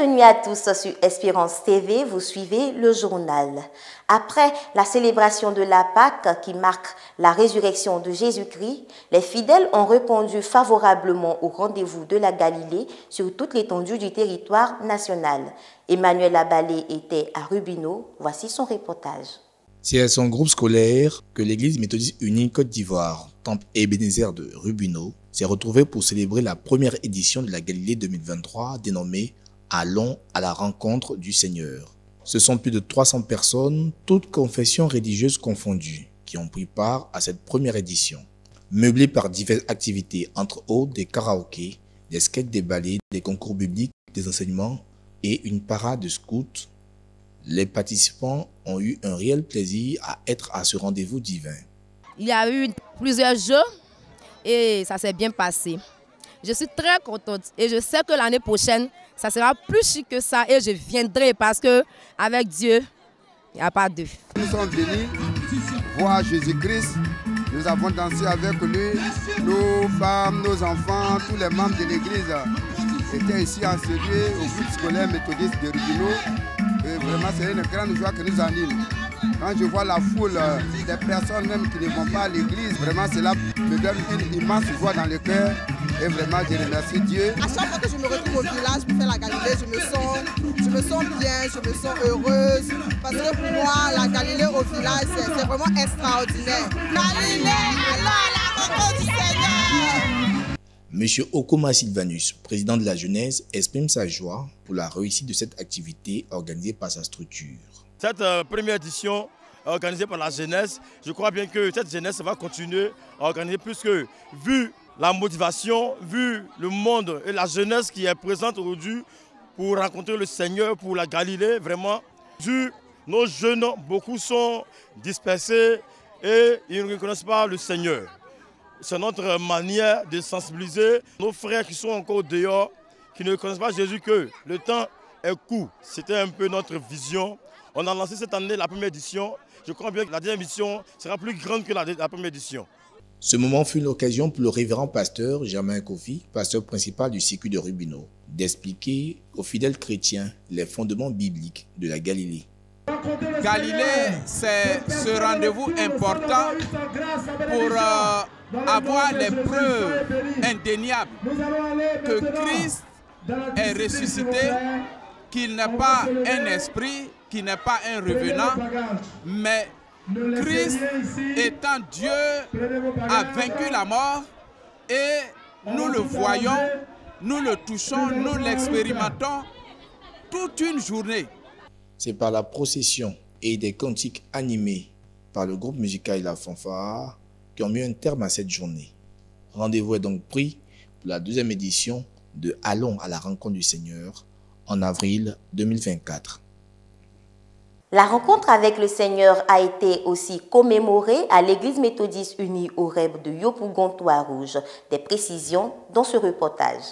Bienvenue à tous sur Espérance TV, vous suivez le journal. Après la célébration de la Pâque qui marque la résurrection de Jésus-Christ, les fidèles ont répondu favorablement au rendez-vous de la Galilée sur toute l'étendue du territoire national. Emmanuel Abalé était à Rubino, voici son reportage. C'est à son groupe scolaire que l'église méthodiste unie Côte d'Ivoire, Temple Ebenezer de Rubino, s'est retrouvée pour célébrer la première édition de la Galilée 2023 dénommée « Allons à la rencontre du Seigneur ». Ce sont plus de 300 personnes, toutes confessions religieuses confondues, qui ont pris part à cette première édition. Meublée par diverses activités, entre autres des karaokés, des skates, des ballets, des concours bibliques, des enseignements et une parade de scouts, les participants ont eu un réel plaisir à être à ce rendez-vous divin. Il y a eu plusieurs jeux et ça s'est bien passé. Je suis très contente et je sais que l'année prochaine, ça sera plus chic que ça et je viendrai parce qu'avec Dieu, il n'y a pas deux. Nous sommes venus voir Jésus-Christ. Nous avons dansé avec lui, nos femmes, nos enfants, tous les membres de l'église étaient ici en sérieux au groupe scolaire méthodiste de Rubino. Et vraiment, c'est une grande joie que nous anime. Quand je vois la foule des personnes même qui ne vont pas à l'église, vraiment cela me donne une immense joie dans le cœur. Et vraiment, je remercie Dieu. À chaque fois que je me retrouve au village pour faire la Galilée, je me sens bien, je me sens heureuse. Parce que pour moi, la Galilée au village, c'est vraiment extraordinaire. Galilée, allons à la rencontre du Seigneur. Monsieur Okoma Sylvanus, président de la jeunesse, exprime sa joie pour la réussite de cette activité organisée par sa structure. Cette première édition organisée par la jeunesse, je crois bien que cette jeunesse va continuer à organiser puisque vu la motivation, vu le monde et la jeunesse qui est présente aujourd'hui pour rencontrer le Seigneur, pour la Galilée, vraiment, vu nos jeunes, beaucoup sont dispersés et ils ne reconnaissent pas le Seigneur. C'est notre manière de sensibiliser nos frères qui sont encore dehors, qui ne connaissent pas Jésus, que le temps est court. C'était un peu notre vision. On a lancé cette année la première édition. Je crois bien que la deuxième édition sera plus grande que la première édition. Ce moment fut l'occasion pour le révérend pasteur Germain Kofi, pasteur principal du circuit de Rubino, d'expliquer aux fidèles chrétiens les fondements bibliques de la Galilée. Galilée, c'est ce rendez-vous important pour avoir les preuves indéniables que Christ est ressuscité, qu'il n'est pas un esprit, qu'il n'est pas un revenant, mais Christ étant Dieu a vaincu la mort et nous le voyons, nous le touchons, nous l'expérimentons toute une journée. C'est par la procession et des cantiques animés par le groupe musical La Fanfare qui ont mis un terme à cette journée. Rendez-vous est donc pris pour la deuxième édition de Allons à la rencontre du Seigneur en avril 2024. La rencontre avec le Seigneur a été aussi commémorée à l'église méthodiste unie au REB de Yopougon-Toit-Rouge. Des précisions dans ce reportage.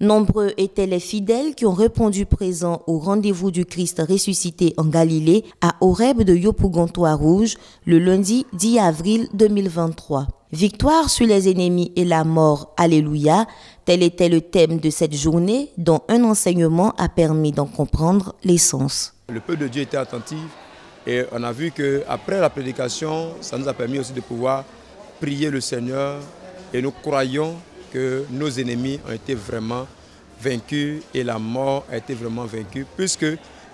Nombreux étaient les fidèles qui ont répondu présents au rendez-vous du Christ ressuscité en Galilée à Horeb de Yopougon-Toit-Rouge le lundi 10 avril 2023. Victoire sur les ennemis et la mort, alléluia, tel était le thème de cette journée dont un enseignement a permis d'en comprendre l'essence. Le peuple de Dieu était attentif et on a vu qu'après la prédication, ça nous a permis aussi de pouvoir prier le Seigneur et nous croyons que nos ennemis ont été vraiment vaincus et la mort a été vraiment vaincue puisque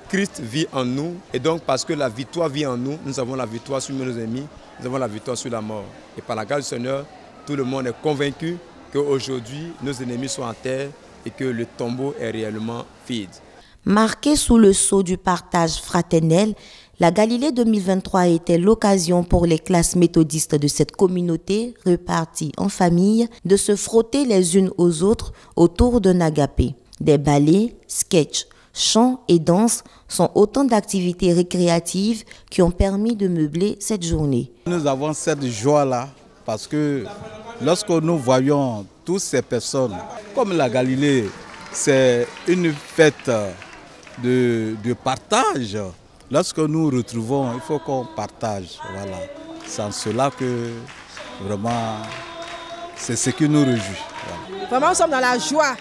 Christ vit en nous et donc parce que la victoire vit en nous, nous avons la victoire sur nos ennemis, nous avons la victoire sur la mort. Et par la grâce du Seigneur, tout le monde est convaincu qu'aujourd'hui nos ennemis sont à terre et que le tombeau est réellement vide. Marquée sous le sceau du partage fraternel, la Galilée 2023 était l'occasion pour les classes méthodistes de cette communauté, reparties en famille, de se frotter les unes aux autres autour d'un agapé. Des ballets, sketchs, chants et danses sont autant d'activités récréatives qui ont permis de meubler cette journée. Nous avons cette joie-là parce que lorsque nous voyons toutes ces personnes, comme la Galilée, c'est une fête de partage. Lorsque nous retrouvons, il faut qu'on partage. Voilà. C'est en cela que vraiment, c'est ce qui nous réjouit. Voilà. Vraiment, nous sommes dans la joie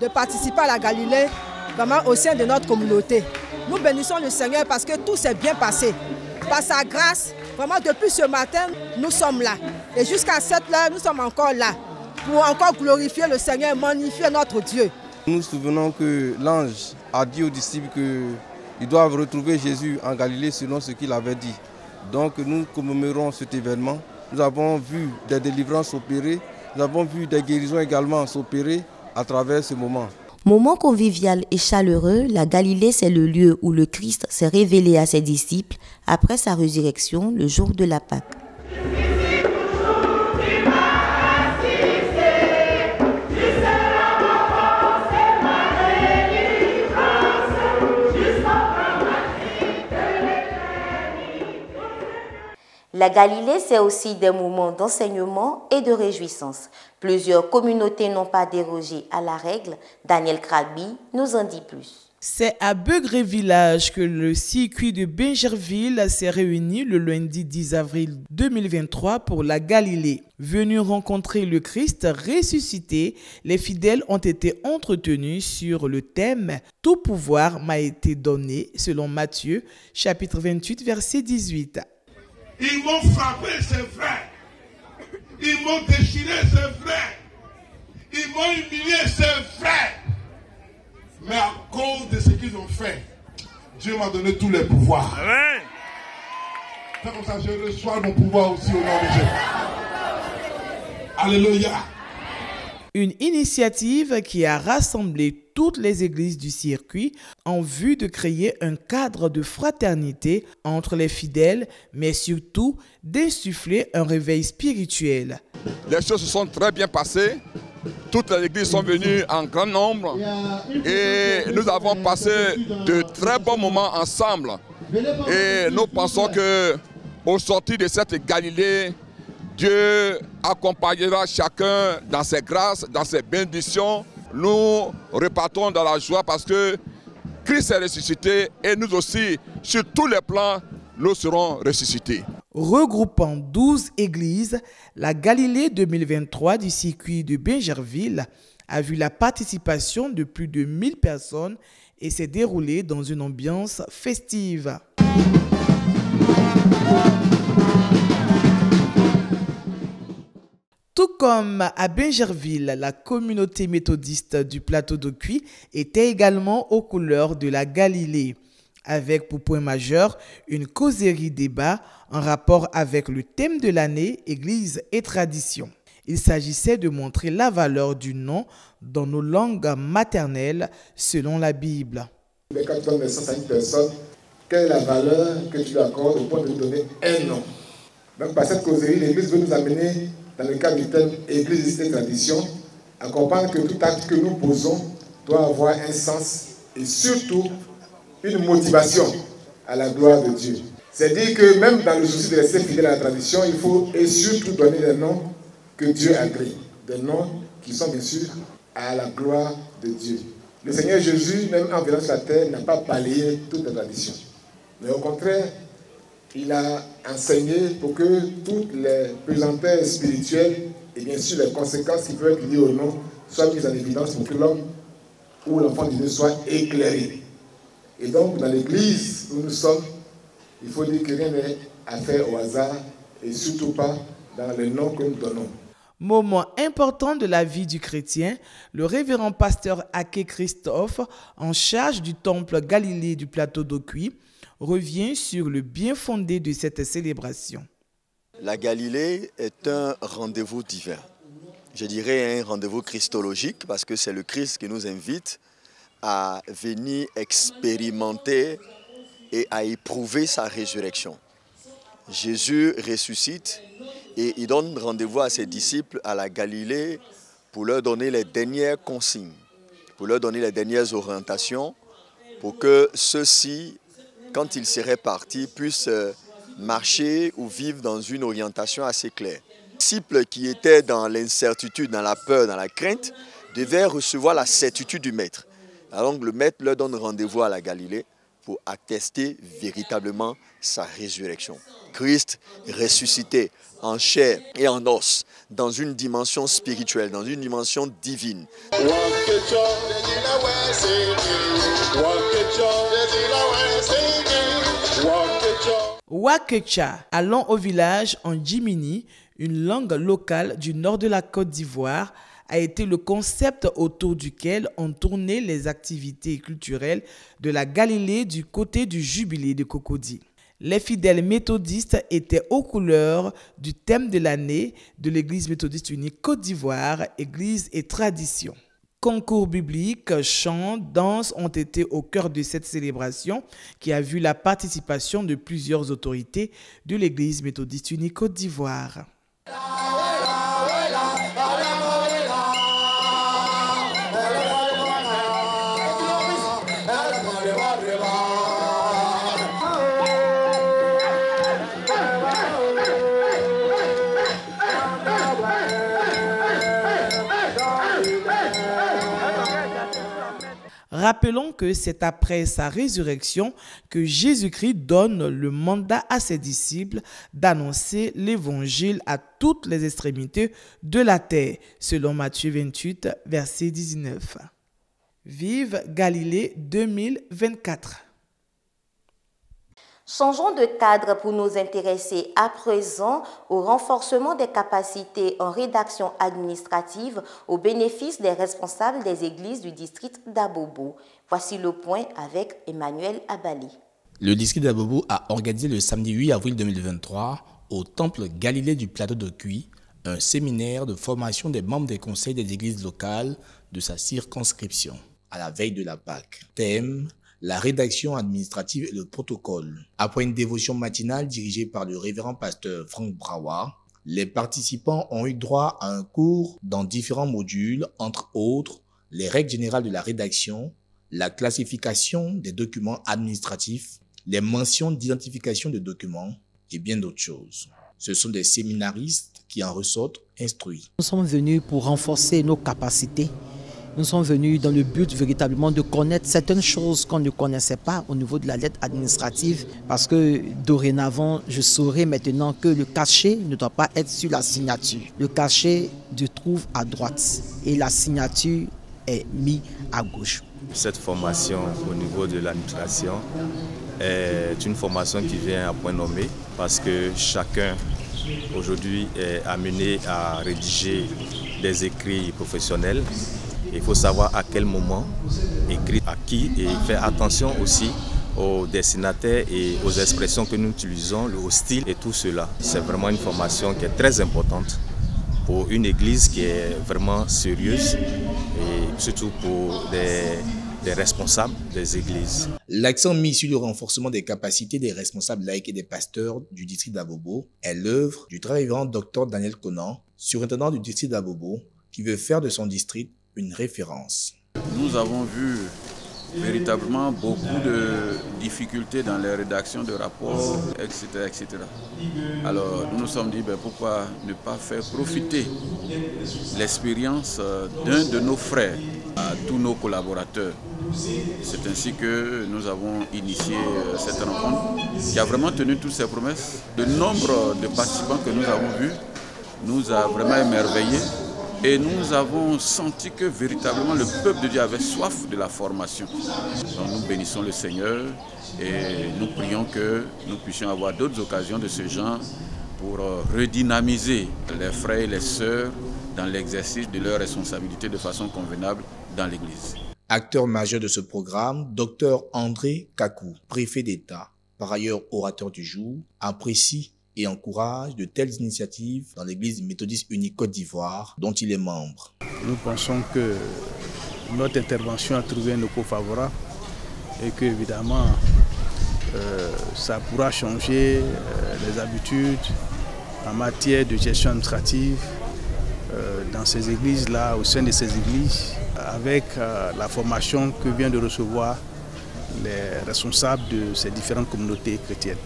de participer à la Galilée vraiment au sein de notre communauté. Nous bénissons le Seigneur parce que tout s'est bien passé. Par sa grâce, vraiment depuis ce matin, nous sommes là. Et jusqu'à cette heure, nous sommes encore là pour encore glorifier le Seigneur, magnifier notre Dieu. Nous nous souvenons que l'ange a dit aux disciples qu'ils doivent retrouver Jésus en Galilée selon ce qu'il avait dit. Donc nous commémorons cet événement. Nous avons vu des délivrances opérées, nous avons vu des guérisons également s'opérer à travers ce moment. Moment convivial et chaleureux, la Galilée, c'est le lieu où le Christ s'est révélé à ses disciples après sa résurrection le jour de la Pâque. La Galilée, c'est aussi des moments d'enseignement et de réjouissance. Plusieurs communautés n'ont pas dérogé à la règle. Daniel Kragby nous en dit plus. C'est à Begré Village que le circuit de Bingerville s'est réuni le lundi 10 avril 2023 pour la Galilée. Venus rencontrer le Christ ressuscité, les fidèles ont été entretenus sur le thème « Tout pouvoir m'a été donné » selon Matthieu, chapitre 28, verset 18. Ils m'ont frappé, c'est vrai. Ils m'ont déchiré, c'est vrai. Ils m'ont humilié, c'est vrai. Mais à cause de ce qu'ils ont fait, Dieu m'a donné tous les pouvoirs. Amen. C'est comme ça que je reçois mon pouvoir aussi au nom de Dieu. Alléluia. Une initiative qui a rassemblé toutes les églises du circuit en vue de créer un cadre de fraternité entre les fidèles, mais surtout d'insuffler un réveil spirituel. Les choses se sont très bien passées. Toutes les églises sont venues en grand nombre et nous avons passé de très bons moments ensemble. Et nous pensons qu'au sortir de cette Galilée, Dieu accompagnera chacun dans ses grâces, dans ses bénédictions. Nous repartons dans la joie parce que Christ est ressuscité et nous aussi, sur tous les plans, nous serons ressuscités. Regroupant 12 églises, la Galilée 2023 du circuit de Bingerville a vu la participation de plus de 1000 personnes et s'est déroulée dans une ambiance festive. Tout comme à Bingerville, la communauté méthodiste du plateau de Cuy était également aux couleurs de la Galilée, avec pour point majeur une causerie débat en rapport avec le thème de l'année, Église et tradition. Il s'agissait de montrer la valeur du nom dans nos langues maternelles selon la Bible. Quand tu donnes naissance à une personne, quelle est la valeur que tu lui accordes au point de lui donner un nom? Donc par cette causerie, l'Église veut nous amener dans le cadre du thème Église et tradition, à comprendre que tout acte que nous posons doit avoir un sens et surtout une motivation à la gloire de Dieu. C'est-à-dire que même dans le souci de rester fidèle à la tradition, il faut et surtout donner des noms que Dieu agrée, des noms qui sont bien sûr à la gloire de Dieu. Le Seigneur Jésus, même en venant sur la terre, n'a pas balayé toute la tradition. Mais au contraire, il a enseigné pour que toutes les pesanteurs spirituelles et bien sûr les conséquences qui peuvent être liées au nom soient mises en évidence pour que l'homme ou l'enfant de Dieu soit éclairé. Et donc dans l'église où nous sommes, il faut dire que rien n'est à faire au hasard et surtout pas dans le nom que nous donnons. Moment important de la vie du chrétien, le révérend pasteur Ake Christophe, en charge du temple Galilée du plateau d'Ocuy, revient sur le bien fondé de cette célébration. La Galilée est un rendez-vous divin. Je dirais un rendez-vous christologique parce que c'est le Christ qui nous invite à venir expérimenter et à éprouver sa résurrection. Jésus ressuscite et il donne rendez-vous à ses disciples à la Galilée pour leur donner les dernières consignes, pour leur donner les dernières orientations, pour que ceux-ci, quand ils seraient partis, puissent marcher ou vivre dans une orientation assez claire. Les disciples qui étaient dans l'incertitude, dans la peur, dans la crainte, devaient recevoir la certitude du Maître. Alors le Maître leur donne rendez-vous à la Galilée pour attester véritablement sa résurrection. Christ ressuscité en chair et en os, dans une dimension spirituelle, dans une dimension divine. Wakecha, allons au village en Jimini, une langue locale du nord de la Côte d'Ivoire, a été le concept autour duquel ont tourné les activités culturelles de la Galilée du côté du jubilé de Cocody. Les fidèles méthodistes étaient aux couleurs du thème de l'année de l'Église méthodiste unie Côte d'Ivoire, Église et tradition. Concours bibliques, chants, danses ont été au cœur de cette célébration qui a vu la participation de plusieurs autorités de l'Église méthodiste unie Côte d'Ivoire. Rappelons que c'est après sa résurrection que Jésus-Christ donne le mandat à ses disciples d'annoncer l'évangile à toutes les extrémités de la terre, selon Matthieu 28, verset 19. Vive Galilée 2024. Changeons de cadre pour nous intéresser à présent au renforcement des capacités en rédaction administrative au bénéfice des responsables des églises du district d'Abobo. Voici le point avec Emmanuel Abali. Le district d'Abobo a organisé le samedi 8 avril 2023 au temple Galilée du plateau de Cuy un séminaire de formation des membres des conseils des églises locales de sa circonscription à la veille de la Pâque. Thème: la rédaction administrative et le protocole. Après une dévotion matinale dirigée par le révérend pasteur Franck Brawa, les participants ont eu droit à un cours dans différents modules, entre autres les règles générales de la rédaction, la classification des documents administratifs, les mentions d'identification de documents et bien d'autres choses. Ce sont des séminaristes qui en ressortent instruits. Nous sommes venus pour renforcer nos capacités. Nous sommes venus dans le but véritablement de connaître certaines choses qu'on ne connaissait pas au niveau de la lettre administrative, parce que dorénavant, je saurais maintenant que le cachet ne doit pas être sur la signature. Le cachet se trouve à droite et la signature est mise à gauche. Cette formation au niveau de l'administration est une formation qui vient à point nommé, parce que chacun aujourd'hui est amené à rédiger des écrits professionnels. Il faut savoir à quel moment écrire à qui et faire attention aussi aux destinataires et aux expressions que nous utilisons, le style et tout cela. C'est vraiment une formation qui est très importante pour une église qui est vraiment sérieuse et surtout pour des responsables des églises. L'accent mis sur le renforcement des capacités des responsables laïcs et des pasteurs du district d'Abobo est l'œuvre du très révérend Dr Daniel Conan, surintendant du district d'Abobo, qui veut faire de son district une référence. Nous avons vu véritablement beaucoup de difficultés dans les rédactions de rapports, etc. etc. Alors nous nous sommes dit, pourquoi ne pas faire profiter l'expérience d'un de nos frères à tous nos collaborateurs. C'est ainsi que nous avons initié cette rencontre qui a vraiment tenu toutes ses promesses. Le nombre de participants que nous avons vus nous a vraiment émerveillés. Et nous avons senti que véritablement le peuple de Dieu avait soif de la formation. Donc nous bénissons le Seigneur et nous prions que nous puissions avoir d'autres occasions de ce genre pour redynamiser les frères et les sœurs dans l'exercice de leurs responsabilités de façon convenable dans l'Église. Acteur majeur de ce programme, Dr André Kakou, préfet d'État, par ailleurs orateur du jour, apprécie et encourage de telles initiatives dans l'Église méthodiste unie Côte d'Ivoire, dont il est membre. Nous pensons que notre intervention a trouvé un écho favorable et que évidemment ça pourra changer les habitudes en matière de gestion administrative dans ces églises-là, au sein de ces églises, avec la formation que vient de recevoir les responsables de ces différentes communautés chrétiennes.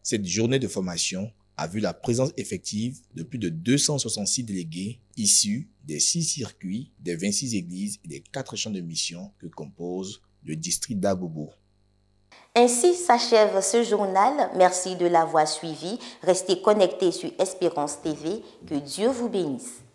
Cette journée de formation a vu la présence effective de plus de 266 délégués issus des 6 circuits, des 26 églises et des 4 champs de mission que compose le district d'Abobo. Ainsi s'achève ce journal. Merci de l'avoir suivi. Restez connectés sur Espérance TV. Que Dieu vous bénisse.